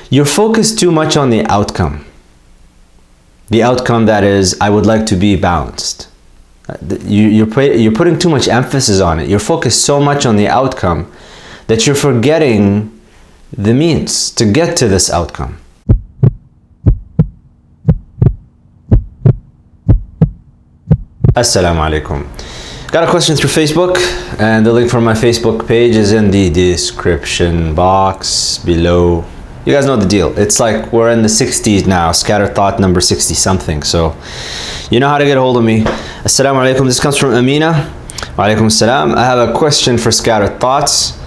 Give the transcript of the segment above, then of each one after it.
You're focused too much on the outcome. The outcome that is, I would like to be balanced. You're putting too much emphasis on it. You're focused so much on the outcome that you're forgetting the means to get to this outcome. Assalamu alaikum. Got a question through Facebook, and the link for my Facebook page is in the description box below. You guys know the deal. It's like we're in the 60s now, scattered thought number 60 something. So you know how to get a hold of me. Assalamu alaikum. This comes from Amina. Wa alaikum assalam. I have a question for scattered thoughts.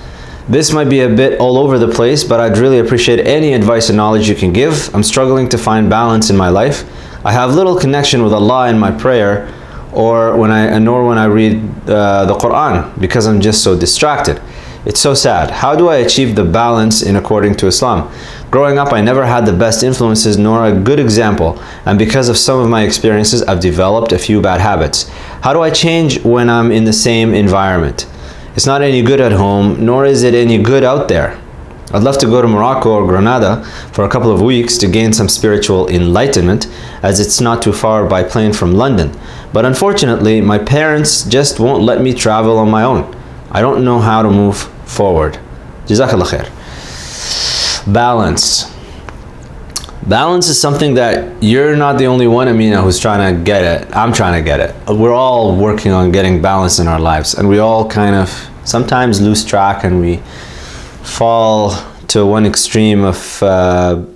This might be a bit all over the place, but I'd really appreciate any advice and knowledge you can give. I'm struggling to find balance in my life. I have little connection with Allah in my prayer nor when I read the Quran, because I'm just so distracted. It's so sad. How do I achieve the balance in according to Islam? Growing up, I never had the best influences nor a good example, and because of some of my experiences, I've developed a few bad habits. How do I change when I'm in the same environment? It's not any good at home, nor is it any good out there. I'd love to go to Morocco or Granada for a couple of weeks to gain some spiritual enlightenment, as it's not too far by plane from London. But unfortunately, my parents just won't let me travel on my own. I don't know how to move forward. Jazakallah khair. Balance. Balance is something that you're not the only one, Amina, who's trying to get it. I'm trying to get it. We're all working on getting balance in our lives, and we all kind of sometimes lose track, and we fall to one extreme of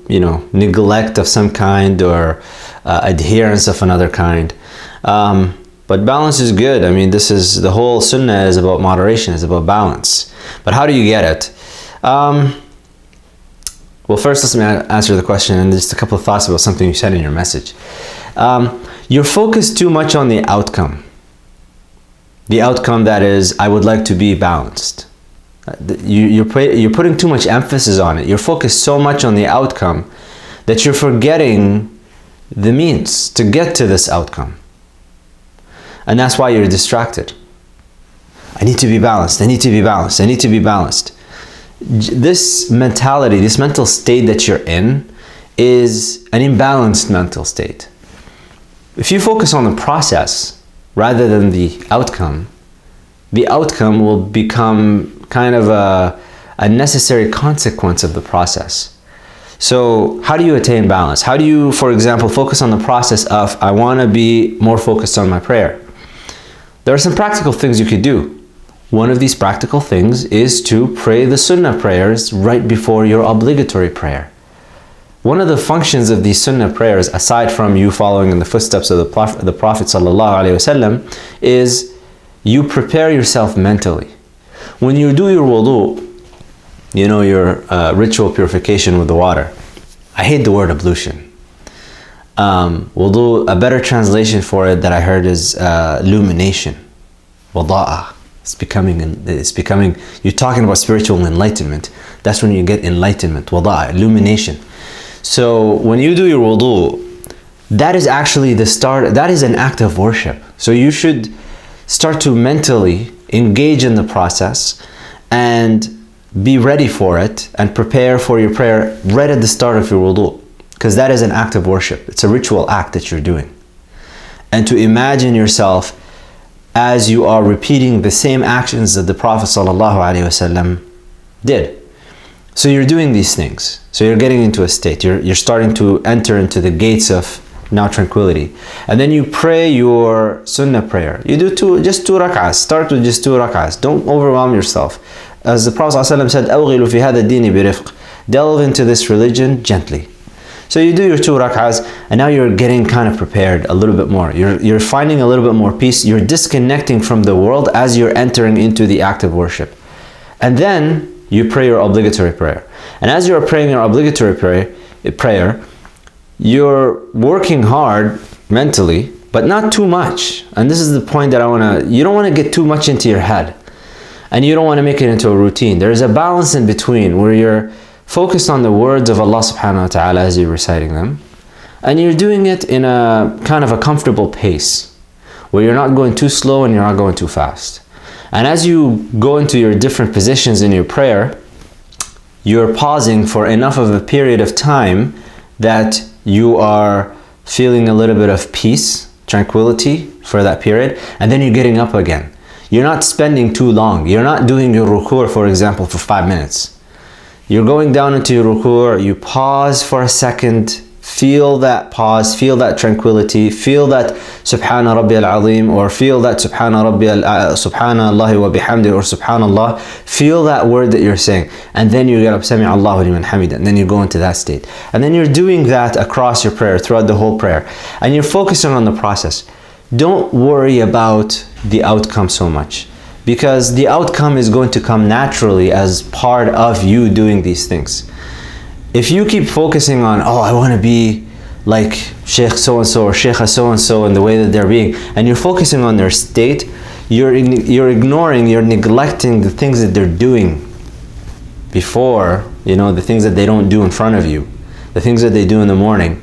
neglect of some kind, or adherence of another kind. But balance is good. I mean, this is the whole sunnah is about moderation, is about balance. But how do you get it? Well, first let me answer the question, and just a couple of thoughts about something you said in your message. You're focused too much on the outcome. The outcome that is, I would like to be balanced. You're putting too much emphasis on it. You're focused so much on the outcome that you're forgetting the means to get to this outcome. And that's why you're distracted. I need to be balanced. I need to be balanced. I need to be balanced. This mentality, this mental state that you're in is an imbalanced mental state. If you focus on the process rather than the outcome will become kind of a necessary consequence of the process. So how do you attain balance? How do you, for example, focus on the process of, I want to be more focused on my prayer? There are some practical things you could do. One of these practical things is to pray the sunnah prayers right before your obligatory prayer. One of the functions of these sunnah prayers, aside from you following in the footsteps of the Prophet ﷺ, is you prepare yourself mentally. When you do your wudu, your ritual purification with the water. I hate the word ablution. Wudu, a better translation for it that I heard is illumination. Wada'a. It's becoming, you're talking about spiritual enlightenment. That's when you get enlightenment, wada'a, illumination. So when you do your wudu, that is actually the start, that is an act of worship. So you should start to mentally engage in the process and be ready for it and prepare for your prayer right at the start of your wudu, because that is an act of worship. It's a ritual act that you're doing. And to imagine yourself as you are repeating the same actions that the Prophet ﷺ did. So you're doing these things. So you're getting into a state. You're starting to enter into the gates of now tranquility. And then you pray your sunnah prayer. You do just two rak'ahs. Start with just two rak'ahs. Don't overwhelm yourself. As the Prophet ﷺ said, أَوْغِلُ فِي هَذَا الدِّينِ بِرِفْقٍ. Delve into this religion gently. So you do your two rak'ahs, and now you're getting kind of prepared a little bit more. You're finding a little bit more peace. You're disconnecting from the world as you're entering into the act of worship. And then you pray your obligatory prayer. And as you're praying your obligatory prayer, you're working hard mentally, but not too much. And this is the point that you don't want to get too much into your head. And you don't want to make it into a routine. There is a balance in between where you're focused on the words of Allah subhanahu wa ta'ala as you're reciting them. And you're doing it in a kind of a comfortable pace, where you're not going too slow and you're not going too fast. And as you go into your different positions in your prayer, you're pausing for enough of a period of time that you are feeling a little bit of peace, tranquility for that period, and then you're getting up again. You're not spending too long. You're not doing your ruku', for example, for 5 minutes. You're going down into your ruku', you pause for a second, feel that pause, feel that tranquility, feel that Subhana Rabbi al-Azim, or feel that Subhanallah wa bihamdi, or Subhanallah. Feel that word that you're saying, and then you get up, Sami Allahu liman hamida, and then you go into that state. And then you're doing that across your prayer, throughout the whole prayer, and you're focusing on the process. Don't worry about the outcome so much, because the outcome is going to come naturally as part of you doing these things. If you keep focusing on, oh, I want to be like Sheikh so-and-so or Sheikha so-and-so in the way that they're being, and you're focusing on their state, you're ignoring, you're neglecting the things that they're doing before, the things that they don't do in front of you, the things that they do in the morning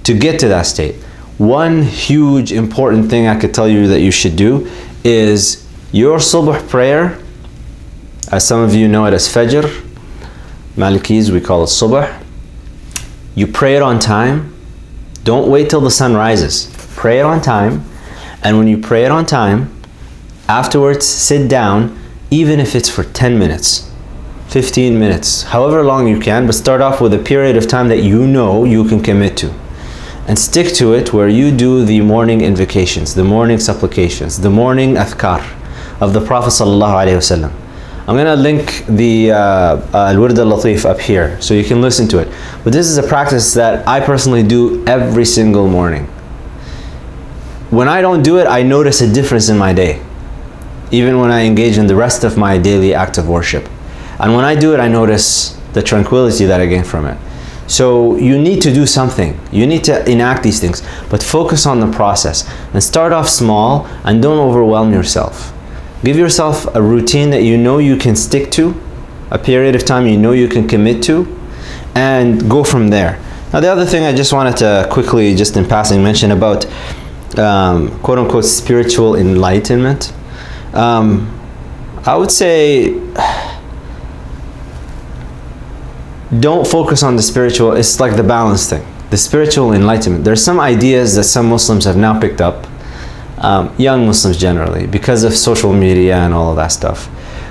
to get to that state. One huge important thing I could tell you that you should do is your Subh prayer, as some of you know it as Fajr, Malikis, we call it Subh. You pray it on time. Don't wait till the sun rises. Pray it on time. And when you pray it on time, afterwards sit down, even if it's for 10 minutes, 15 minutes, however long you can, but start off with a period of time that you know you can commit to. And stick to it, where you do the morning invocations, the morning supplications, the morning adhkar of the Prophet ﷺ. I'm going to link the Al-Wird al-Latif up here so you can listen to it. But this is a practice that I personally do every single morning. When I don't do it, I notice a difference in my day, even when I engage in the rest of my daily act of worship. And when I do it, I notice the tranquility that I gain from it. So you need to do something. You need to enact these things, but focus on the process and start off small and don't overwhelm yourself. Give yourself a routine that you know you can stick to, a period of time you know you can commit to, and go from there. Now, the other thing I just wanted to quickly, just in passing, mention about quote-unquote spiritual enlightenment. I would say don't focus on the spiritual. It's like the balance thing, the spiritual enlightenment. There's some ideas that some Muslims have now picked up, young Muslims generally, because of social media and all of that stuff,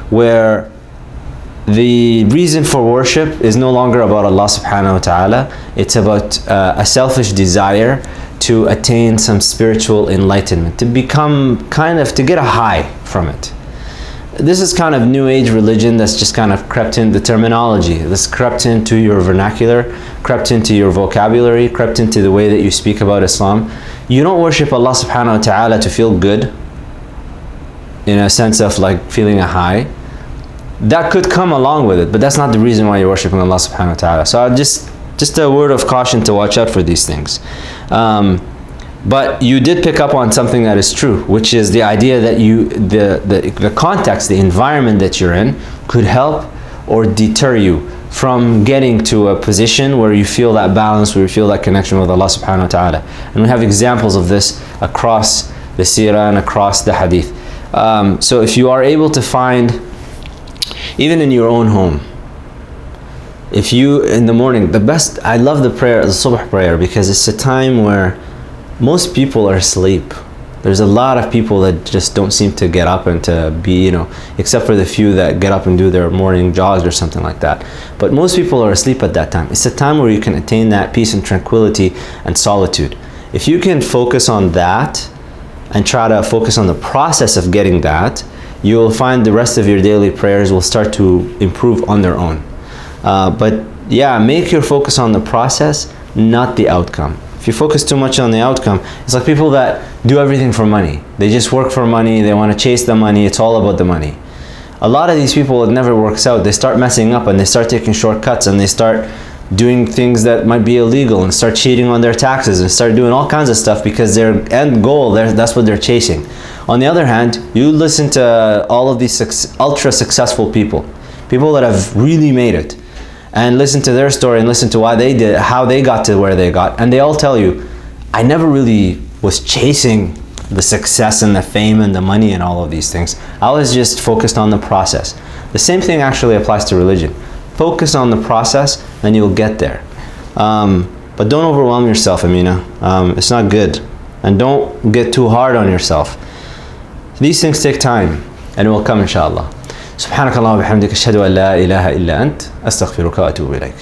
where the reason for worship is no longer about Allah subhanahu wa ta'ala. It's about a selfish desire to attain some spiritual enlightenment, to become to get a high from it. This is kind of new age religion that's just kind of crept in, the terminology that's crept into your vernacular, crept into your vocabulary, crept into the way that you speak about Islam. You don't worship Allah subhanahu wa ta'ala to feel good, in a sense of like feeling a high. That could come along with it, but that's not the reason why you're worshiping Allah subhanahu wa ta'ala. So I'll just a word of caution to watch out for these things. But you did pick up on something that is true, which is the idea that the context, the environment that you're in could help or deter you from getting to a position where you feel that balance, where you feel that connection with Allah subhanahu wa ta'ala. And we have examples of this across the seerah and across the hadith. So if you are able to find, even in your own home, if you, in the morning, I love the prayer, the subh prayer, because it's a time where most people are asleep. There's a lot of people that just don't seem to get up and to be, except for the few that get up and do their morning jogs or something like that. But most people are asleep at that time. It's a time where you can attain that peace and tranquility and solitude. If you can focus on that and try to focus on the process of getting that, you'll find the rest of your daily prayers will start to improve on their own. But yeah, make your focus on the process, not the outcome. If you focus too much on the outcome, it's like people that do everything for money. They just work for money, they want to chase the money, it's all about the money. A lot of these people, it never works out. They start messing up and they start taking shortcuts and they start doing things that might be illegal and start cheating on their taxes and start doing all kinds of stuff because their end goal, that's what they're chasing. On the other hand, you listen to all of these ultra successful people that have really made it, and listen to their story and listen to why they did, how they got to where they got, and they all tell you, I never really was chasing the success and the fame and the money and all of these things. I was just focused on the process. The same thing actually applies to religion. focus on the process and you'll get there. But don't overwhelm yourself, Amina. It's not good. And don't get too hard on yourself. These things take time and it will come inshallah. سبحانك اللهم وبحمدك أشهد أن لا إله إلا أنت أستغفرك وأتوب إليك.